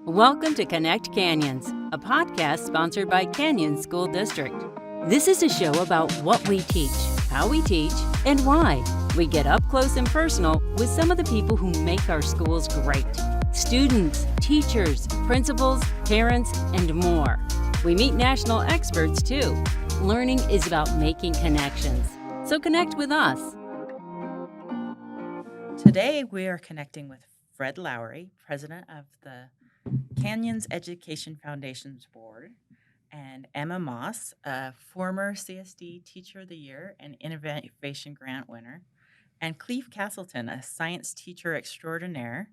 Welcome to Connect Canyons, a podcast sponsored by Canyon School District. This is a show about what we teach, how we teach, and why. We get up close and personal with some of the people who make our schools great. Students, teachers, principals, parents, and more. We meet national experts too. Learning is about making connections. So connect with us. Today, we are connecting with Fred Lowry, president of the Canyons Education Foundation's board, and Emma Moss, a former CSD Teacher of the Year and Innovation Grant winner, and Clief Castleton, a science teacher extraordinaire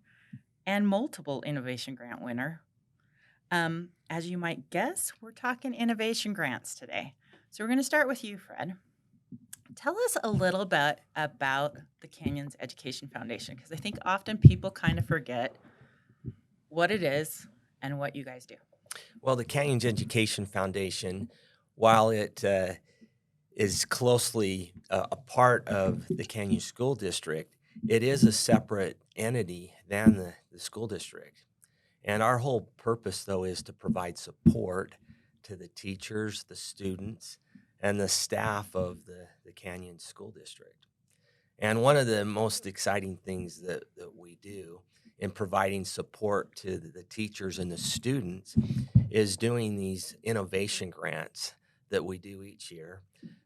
and multiple Innovation Grant winner. As you might guess, we're talking innovation grants today. So we're going to start with you, Fred. Tell us a little bit about the Canyons Education Foundation, because I think often people kind of forget what it is and what you guys do. Well, the Canyons Education Foundation, while it is closely a part of the Canyon School District, it is a separate entity than the school district. And our whole purpose, though, is to provide support to the teachers, the students, and the staff of the Canyon School District. And one of the most exciting things that we do in providing support to the teachers and the students is doing these innovation grants that we do each year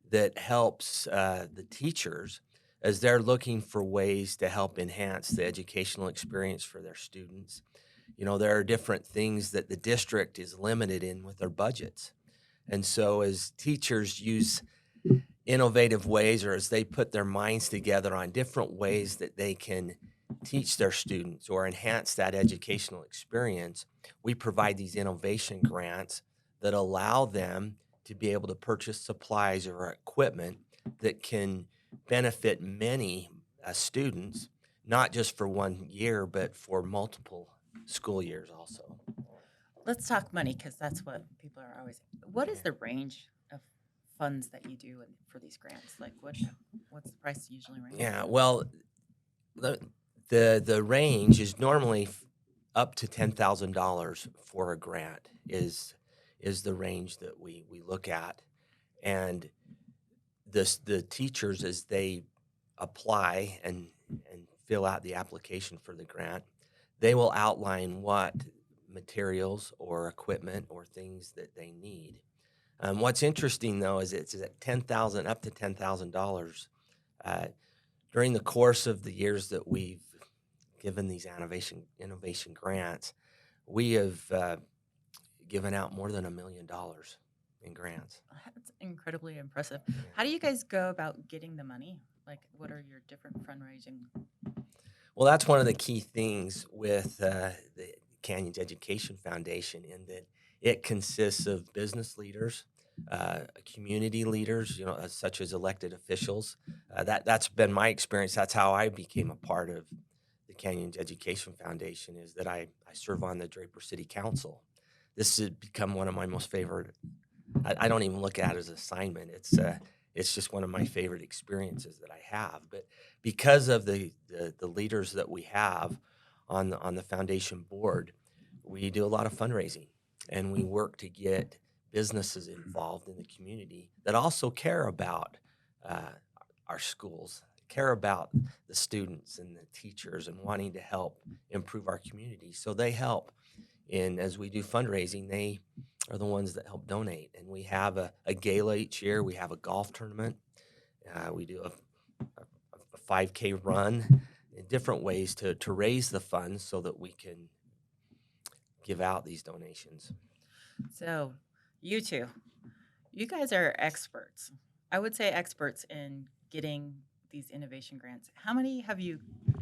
that helps the teachers as they're looking for ways to help enhance the educational experience for their students. You know, there are different things that the district is limited in with their budgets. And so as teachers use innovative ways, or as they put their minds together on different ways that they can teach their students or enhance that educational experience, we provide these innovation grants that allow them to be able to purchase supplies or equipment that can benefit many students, not just for 1 year, but for multiple school years also. Let's talk money, because that's what people are always. What is the range of funds that you do for these grants? Like, what's the price usually range? Yeah, well, the range is normally up to $10,000 for a grant is the range that we look at, and the teachers, as they apply and fill out the application for the grant, they will outline what materials or equipment or things that they need. What's interesting, though, is it's at $10,000 up to $10,000. During the course of the years that we've given these innovation grants, we have given out more than $1 million in grants. That's incredibly impressive. How do you guys go about getting the money? Like, what are your different fundraising? Well, that's one of the key things with the Canyons Education Foundation, in that it consists of business leaders, community leaders, such as elected officials. That's been my experience. That's how I became a part of the Canyons Education Foundation, is that I serve on the Draper City Council. This has become one of my most favorite. I don't even look at it as an assignment. It's just one of my favorite experiences that I have. But because of the leaders that we have on the foundation board, we do a lot of fundraising, and we work to get businesses involved in the community that also care about our schools, care about the students and the teachers, and wanting to help improve our community. So they help. And as we do fundraising, they are the ones that help donate. And we have a gala each year. We have a golf tournament. We do a 5K run, in different ways to raise the funds so that we can give out these donations. So, you two, you guys are experts. I would say experts in getting these innovation grants. How many have you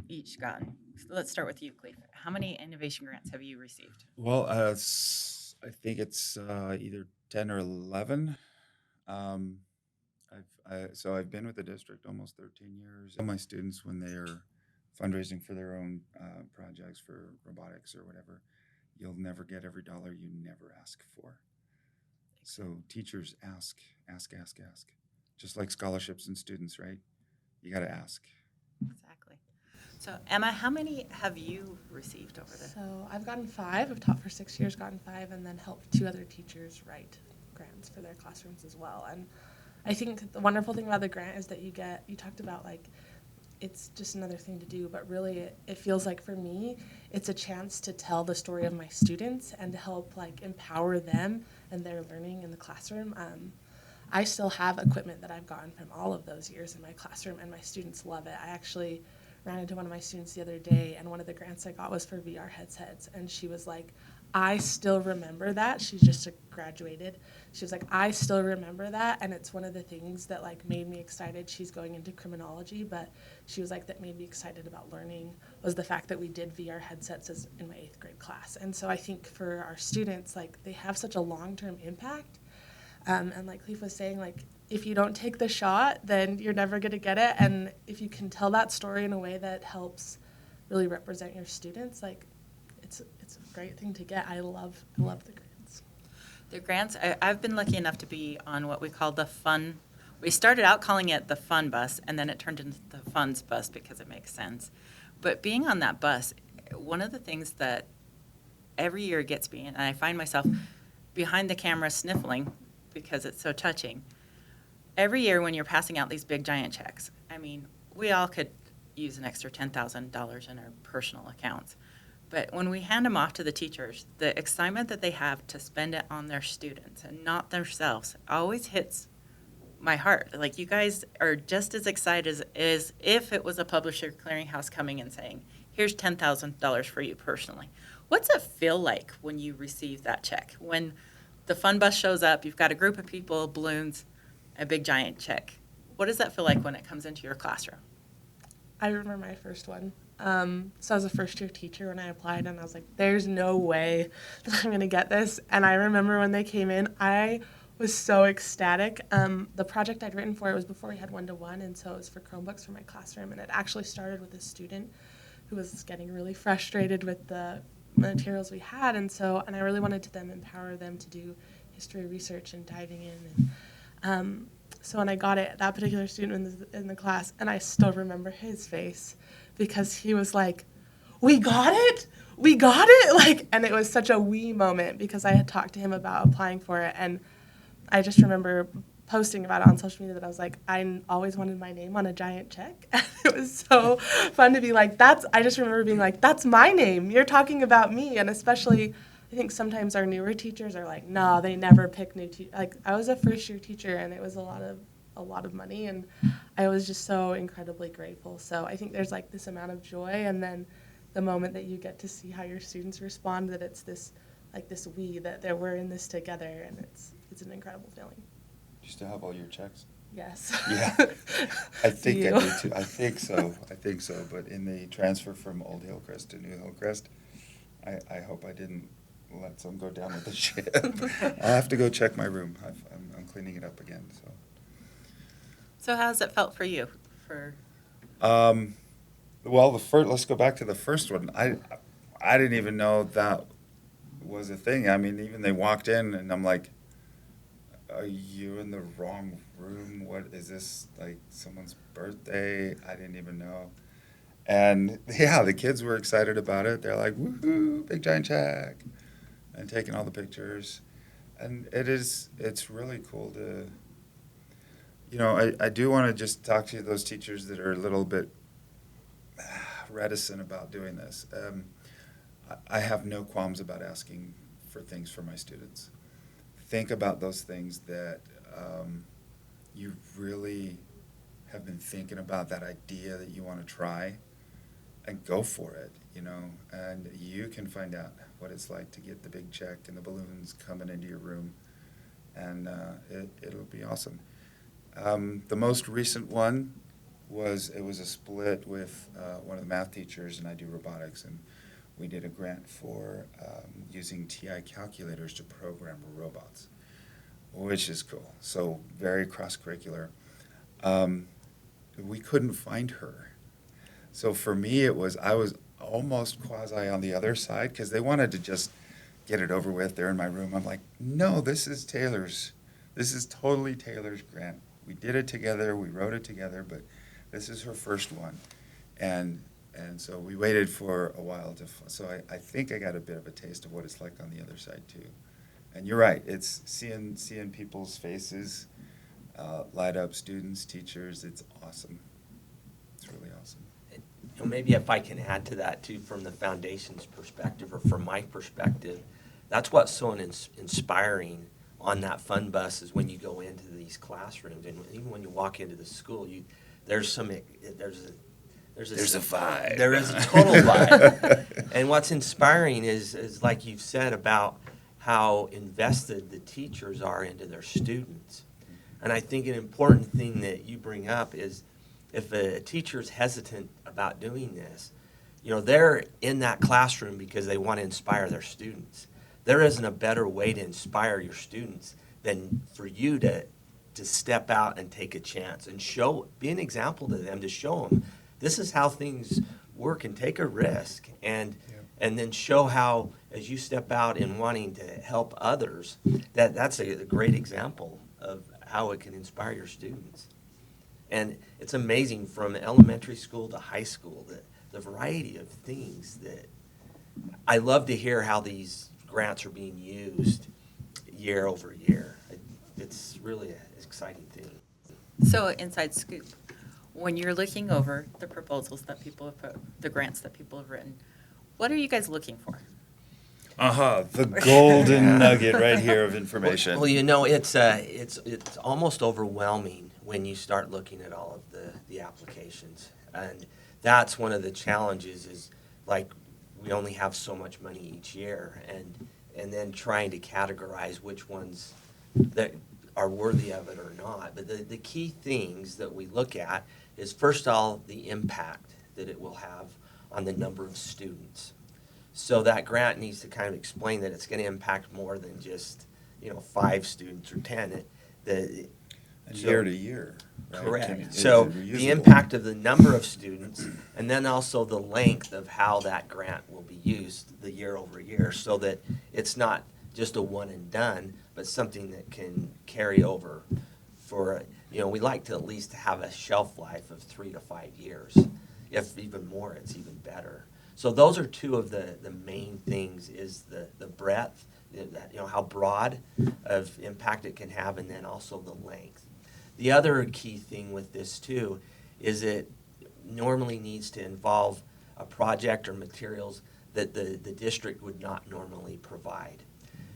each gotten? Let's start with you, Cleve. How many innovation grants have you received? Well, I think it's either 10 or 11. I've been with the district almost 13 years. All my students, when they are fundraising for their own projects for robotics or whatever, you'll never get every dollar you never ask for. So teachers ask. Just like scholarships and students, right? You got to ask. Exactly. So Emma, how many have you received over the? So I've gotten 5. I've taught for 6 years, gotten 5, and then helped 2 other teachers write grants for their classrooms as well. And I think the wonderful thing about the grant is that you talked about like, it's just another thing to do, but really it feels like for me, it's a chance to tell the story of my students and to help like empower them and their learning in the classroom. I still have equipment that I've gotten from all of those years in my classroom, and my students love it. I actually ran into one of my students the other day, and one of the grants I got was for VR headsets, and she was like, I still remember that. She's just graduated. She was like, I still remember that, and it's one of the things that like made me excited. She's going into criminology, but she was like, that made me excited about learning was the fact that we did VR headsets as in my 8th grade class. And so I think for our students, like they have such a long-term impact. And like Clief was saying, like if you don't take the shot, then you're never going to get it. And if you can tell that story in a way that helps really represent your students, like it's a great thing to get. I love the grants. The grants, I've been lucky enough to be on what we call the fun. We started out calling it the fun bus, and then it turned into the funds bus because it makes sense. But being on that bus, one of the things that every year gets me, and I find myself behind the camera sniffling because it's so touching. Every year when you're passing out these big giant checks, I mean, we all could use an extra $10,000 in our personal accounts. But when we hand them off to the teachers, the excitement that they have to spend it on their students and not themselves always hits my heart. Like you guys are just as excited as if it was a publisher clearinghouse coming and saying, here's $10,000 for you personally. What's it feel like when you receive that check? When the fun bus shows up, you've got a group of people, balloons, a big giant check. What does that feel like when it comes into your classroom? I remember my first one. So I was a first-year teacher when I applied, and I was like, there's no way that I'm going to get this. And I remember when they came in, I was so ecstatic. The project I'd written for it was before we had one-to-one, and so it was for Chromebooks for my classroom. And it actually started with a student who was getting really frustrated with the materials we had. And I really wanted to empower them to do history research and diving in. And so when I got it, that particular student in the class, and I still remember his face, because he was like, we got it, like, and it was such a we moment because I had talked to him about applying for it, and I just remember posting about it on social media that I was like, I always wanted my name on a giant check. And it was so fun to be like, I just remember being like, that's my name, you're talking about me. And especially, I think sometimes our newer teachers are like, no, they never pick new teachers. Like, I was a first-year teacher, and it was a lot of money, and I was just so incredibly grateful. So I think there's like this amount of joy, and then the moment that you get to see how your students respond, that it's this we, that we're in this together, and it's an incredible feeling. You still have all your checks? Yes. Yeah, I think I you? do too. I think so. But in the transfer from Old Hillcrest to New Hillcrest, I hope I didn't let some go down with the ship. I'll have to go check my room. I'm cleaning it up again. So how's it felt for you? Well, let's go back to the first one. I didn't even know that was a thing. I mean, even they walked in, and I'm like, are you in the wrong room? What is this, like someone's birthday? I didn't even know. And yeah, the kids were excited about it. They're like, woohoo, big giant check, and taking all the pictures. And it's really cool to, I do want to just talk to those teachers that are a little bit reticent about doing this. I have no qualms about asking for things for my students. Think about those things that you really have been thinking about, that idea that you want to try, and go for it, and you can find out what it's like to get the big check and the balloons coming into your room, and it'll be awesome. The most recent one was a split with one of the math teachers, and I do robotics, and we did a grant for using TI calculators to program robots, which is cool. So very cross-curricular. We couldn't find her. So for me, I was almost quasi on the other side, because they wanted to just get it over with. They're in my room. I'm like, no, this is Taylor's. This is totally Taylor's grant. We did it together. We wrote it together, but this is her first one. And And so we waited for a while so I think I got a bit of a taste of what it's like on the other side too. And you're right, it's seeing people's faces light up, students, teachers, it's awesome. It's really awesome. You know, maybe if I can add to that too, from the foundation's perspective or from my perspective, that's what's so inspiring on that fun bus is when you go into these classrooms and even when you walk into the school, there's a vibe. There is a total vibe. And what's inspiring is like you've said about how invested the teachers are into their students. And I think an important thing that you bring up is if a teacher's hesitant about doing this, you know, they're in that classroom because they want to inspire their students. There isn't a better way to inspire your students than for you to step out and take a chance and be an example to them, to show them this is how things work and take a risk and then show how as you step out in wanting to help others, that's a great example of how it can inspire your students. And it's amazing from elementary school to high school, the variety of things that I love to hear how these grants are being used year over year. It's really an exciting thing. So, inside scoop, when you're looking over the proposals that people have put, the grants that people have written, what are you guys looking for? The golden nugget right here of information. Well, you know, it's almost overwhelming when you start looking at all of the applications. And that's one of the challenges is, like, we only have so much money each year. And then trying to categorize which ones that are worthy of it or not. But the key things that we look at is, first of all, the impact that it will have on the number of students. So that grant needs to kind of explain that it's going to impact more than just, 5 students or 10. Year to year. Right? Correct. So the impact of the number of students and then also the length of how that grant will be used the year over year so that it's not just a one and done, but something that can carry over for, we like to at least have a shelf life of 3 to 5 years. If even more, it's even better. So those are two of the main things is the breadth, how broad of impact it can have, and then also the length. The other key thing with this too is it normally needs to involve a project or materials that the district would not normally provide.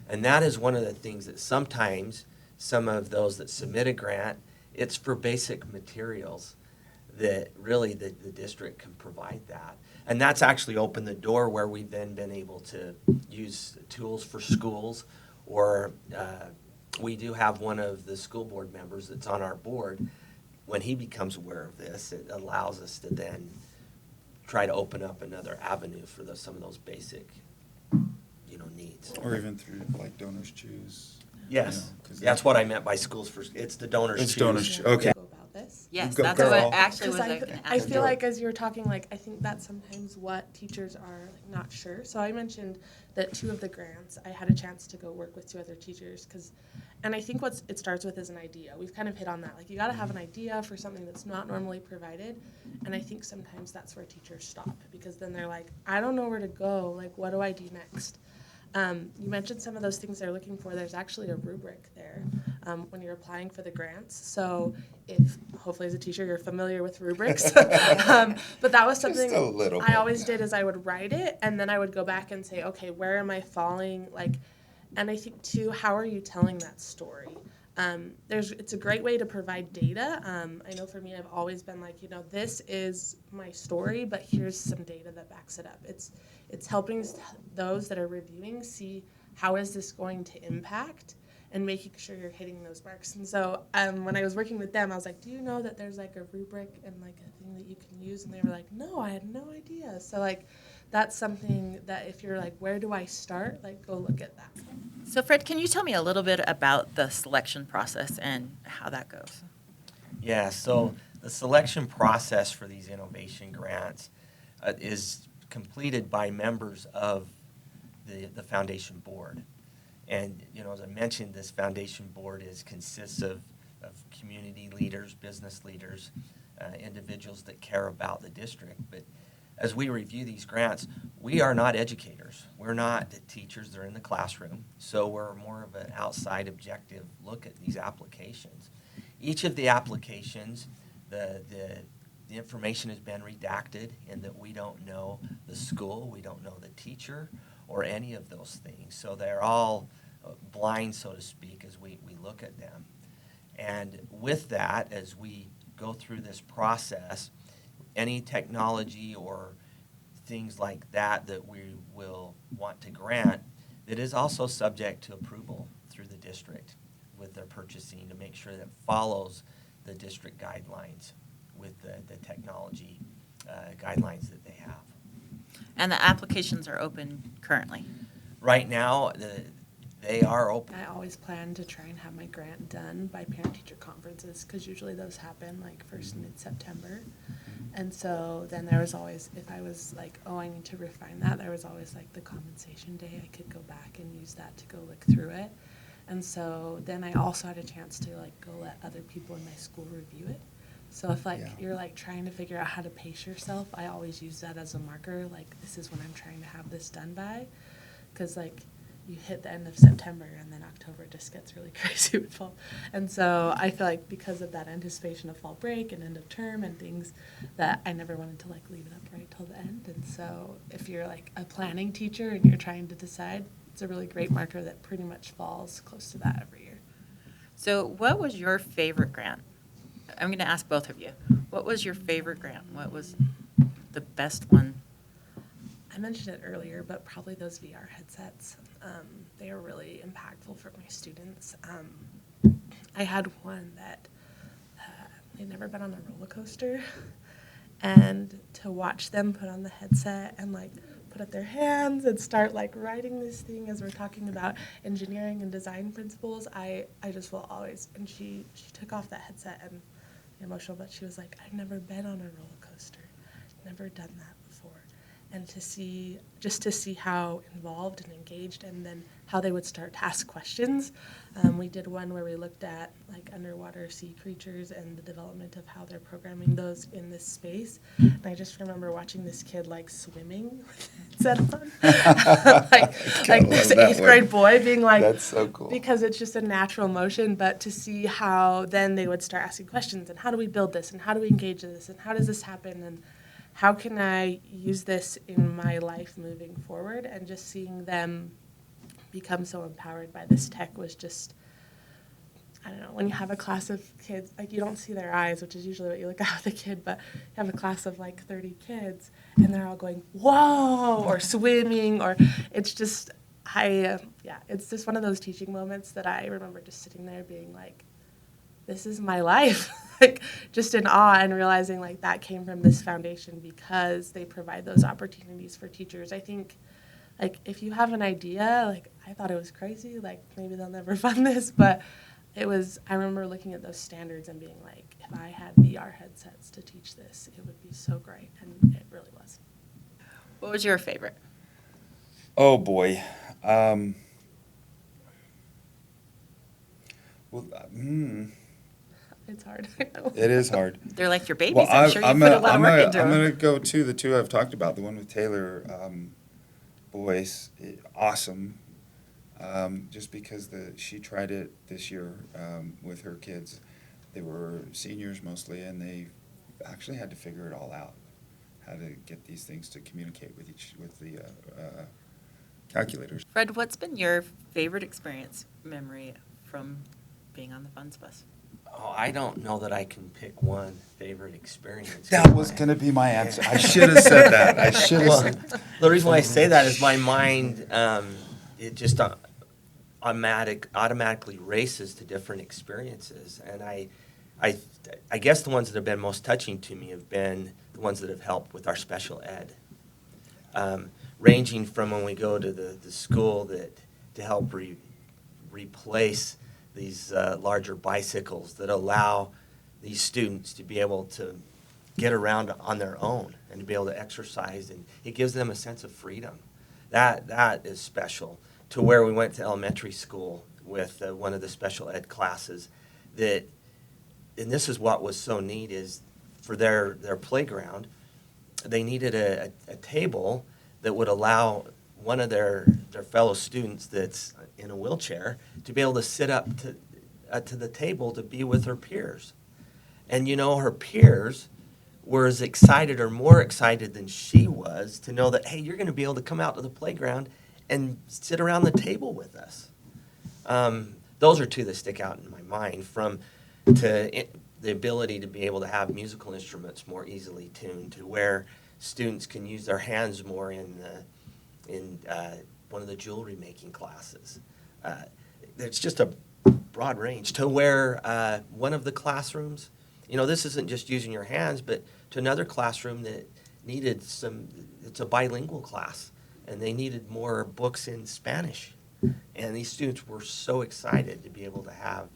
And that is one of the things that sometimes some of those that submit a grant, it's for basic materials that really the district can provide that. And that's actually opened the door where we've then been able to use tools for schools, or we do have one of the school board members that's on our board. When he becomes aware of this, it allows us to then try to open up another avenue for some of those basic, needs. Or even through like Donors Choose. Yes, that's what I meant by schools for. It's the Donors Choose. It's Donors Choose. Okay. About this. Yes, Go, that's girl. what actually was Because going to I ask. feel like as you were talking, I think that's sometimes what teachers are not sure. So I mentioned that 2 of the grants, I had a chance to go work with 2 other teachers and I think it starts with is an idea. We've kind of hit on that. You got to have an idea for something that's not normally provided. And I think sometimes that's where teachers stop because then they're like, I don't know where to go. What do I do next? You mentioned some of those things they're looking for. There's actually a rubric there when you're applying for the grants. So if, hopefully as a teacher, you're familiar with rubrics. But that was something Just a little I bit. always did is I would write it, and then I would go back and say, okay, where am I falling? And I think, too, how are you telling that story? It's a great way to provide data. I know for me, I've always been this is my story, but here's some data that backs it up. It's helping those that are reviewing see how is this going to impact and making sure you're hitting those marks. And so when I was working with them, I was like, do you know that there's a rubric and a thing that you can use? And they were like, no, I had no idea. So that's something that if you're where do I start? Go look at that. So, Fred, can you tell me a little bit about the selection process and how that goes? Yeah, so the selection process for these innovation grants is completed by members of the foundation board. And, as I mentioned, this foundation board consists of community leaders, business leaders, individuals that care about the district. But as we review these grants, we are not educators. We're not teachers that are in the classroom, so we're more of an outside objective look at these applications. Each of the applications, the information has been redacted in that we don't know the school, we don't know the teacher, or any of those things. So they're all blind, so to speak, as we look at them. And with that, as we go through this process, any technology or things like that that we will want to grant, that is also subject to approval through the district with their purchasing to make sure that it follows the district guidelines with the technology guidelines that they have. And the applications are open currently. Right now, they are open. I always plan to try and have my grant done by parent-teacher conferences, because usually those happen like first mid-September. And so then there was always, if I was like, oh, I need to refine that, there was always like the compensation day. I could go back and use that to go look through it. And so then I also had a chance to like go let other people in my school review it. So if like you're like trying to figure out how to pace yourself, I always use that as a marker. Like, this is when I'm trying to have this done by, because like you hit the end of September and then October just gets really crazy with fall. And so I feel like because of that anticipation of fall break and end of term and things, that I never wanted to like leave it up right till the end. And so if you're like a planning teacher and you're trying to decide, it's a really great marker that pretty much falls close to that every year. So what was your favorite grant? I'm going to ask both of you. What was your favorite grant? What was the best one? I mentioned it earlier, but probably those VR headsets. They are really impactful for my students. I had one that they'd never been on a roller coaster, and to watch them put on the headset and like put up their hands and start like writing this thing as we're talking about engineering and design principles, I just will always. And she took off that headset and emotional, but she was like, I've never been on a roller coaster, never done that before. And to see how involved and engaged, and then how they would start to ask questions. We did one where we looked at like underwater sea creatures and the development of how they're programming those in this space. And I just remember watching this kid like swimming with headset on, like this 8th grade boy being like, That's so cool. because it's just a natural motion. But to see how then they would start asking questions, and how do we build this, and how do we engage in this, and how does this happen, and how can I use this in my life moving forward? And just seeing them become so empowered by this tech was just, I don't know, when you have a class of kids, like you don't see their eyes, which is usually what you look at with a kid, but you have a class of like 30 kids and they're all going, whoa, or swimming, or it's just, it's just one of those teaching moments that I remember just sitting there being like, this is my life, like just in awe, and realizing like that came from this foundation because they provide those opportunities for teachers. I think like if you have an idea, like I thought it was crazy, like maybe they'll never fund this, but I remember looking at those standards and being like, if I had VR headsets to teach this, it would be so great, and it really was. What was your favorite? Oh boy. It's hard. I know. It is hard. They're like your babies. Well, I'm sure you put a lot of work into I'm them. going to go to the two I've talked about. The one with Taylor Boyce, awesome. Just because she tried it this year with her kids. They were seniors mostly, and they actually had to figure it all out, how to get these things to communicate with the calculators. Fred, what's been your favorite experience memory from being on the Funds Bus? Oh, I don't know that I can pick one favorite experience. That was going to be my answer. I should have said that. I should have Well, said the reason why I say that is my mind, it just automatically races to different experiences. And I guess the ones that have been most touching to me have been the ones that have helped with our special ed. Ranging from when we go to the school to help replace these larger bicycles that allow these students to be able to get around on their own and to be able to exercise, and it gives them a sense of freedom. That is special. To where we went to elementary school with one of the special ed classes, and this is what was so neat, is for their playground, they needed a table that would allow one of their fellow students that's in a wheelchair to be able to sit up to the table to be with her peers. And her peers were as excited or more excited than she was to know that, hey, you're going to be able to come out to the playground and sit around the table with us. Those are two that stick out in my mind, the ability to be able to have musical instruments more easily tuned, to where students can use their hands more in one of the jewelry making classes. It's just a broad range, to where one of the classrooms, this isn't just using your hands, but to another classroom that needed it's a bilingual class, and they needed more books in Spanish. And these students were so excited to be able to have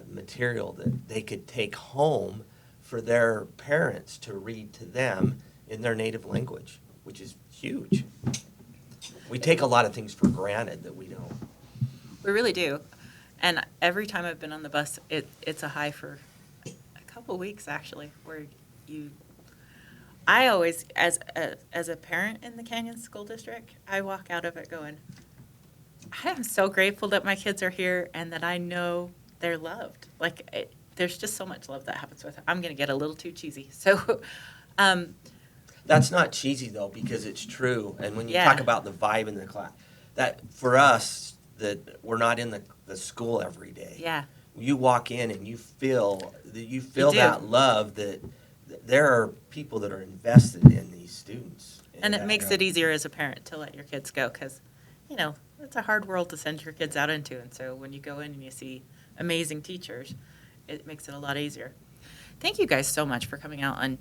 material that they could take home for their parents to read to them in their native language, which is huge. We take a lot of things for granted that we don't. We really do. And every time I've been on the bus, it's a high for a couple weeks, actually, where I always, as a parent in the Canyon School District, I walk out of it going, I am so grateful that my kids are here and that I know they're loved. There's just so much love that happens with them. I'm going to get a little too cheesy. So, That's not cheesy, though, because it's true. And when you Yeah. talk about the vibe in the class, that for us, that we're not in the school every day. yeah. You walk in and you feel do. that love, that there are people that are invested in these students. And it makes it easier as a parent to let your kids go because, it's a hard world to send your kids out into. And so when you go in and you see amazing teachers, it makes it a lot easier. Thank you guys so much for coming out and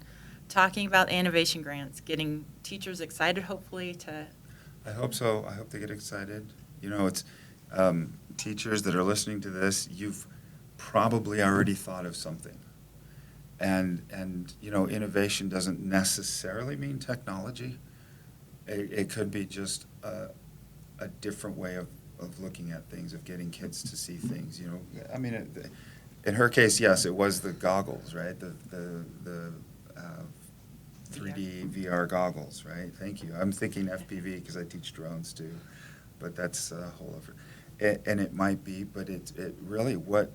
talking about innovation grants, getting teachers excited, hopefully, to... I hope so. I hope they get excited. It's teachers that are listening to this, you've probably already thought of something. And innovation doesn't necessarily mean technology. It could be just a different way of looking at things, of getting kids to see things. In her case, yes, it was the goggles, right? The 3D VR goggles, right? Thank you. I'm thinking FPV because I teach drones too, but that's a whole other. And it might be, but it really, what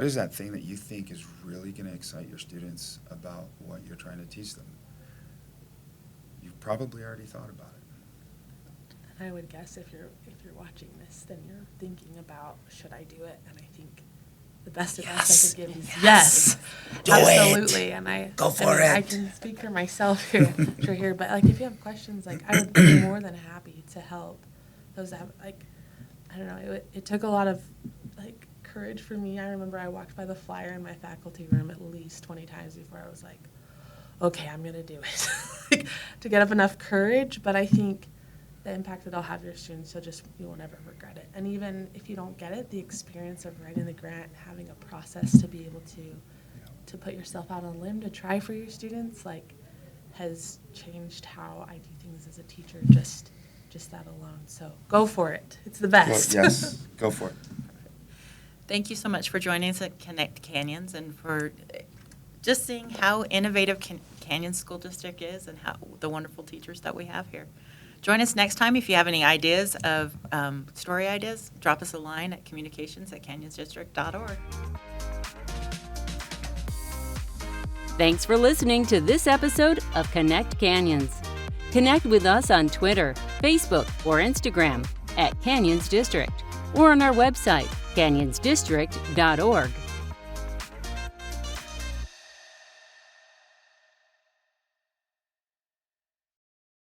is that thing that you think is really going to excite your students about what you're trying to teach them? You've probably already thought about it. And I would guess if you're watching this, then you're thinking about, should I do it? And I think the best advice I could give is yes, Do it. absolutely. And Go for I it. can speak for myself here, but if you have questions, I would be more than happy to help those that I don't know. It took a lot of courage for me. I remember I walked by the flyer in my faculty room at least 20 times before I was like, okay, I'm gonna do it. To get up enough courage, but I think the impact that I'll have your students, you will never regret it. And even if you don't get it, the experience of writing the grant, having a process to be able to put yourself out on a limb to try for your students, has changed how I do things as a teacher, just that alone. So go for it. It's the best. Well, yes, go for it. Thank you so much for joining us at Connect Canyons and for just seeing how innovative Canyon School District is and how the wonderful teachers that we have here. Join us next time. If you have any ideas of story ideas, drop us a line at communications@canyonsdistrict.org. Thanks for listening to this episode of Connect Canyons. Connect with us on Twitter, Facebook, or Instagram @Canyons District, or on our website, canyonsdistrict.org.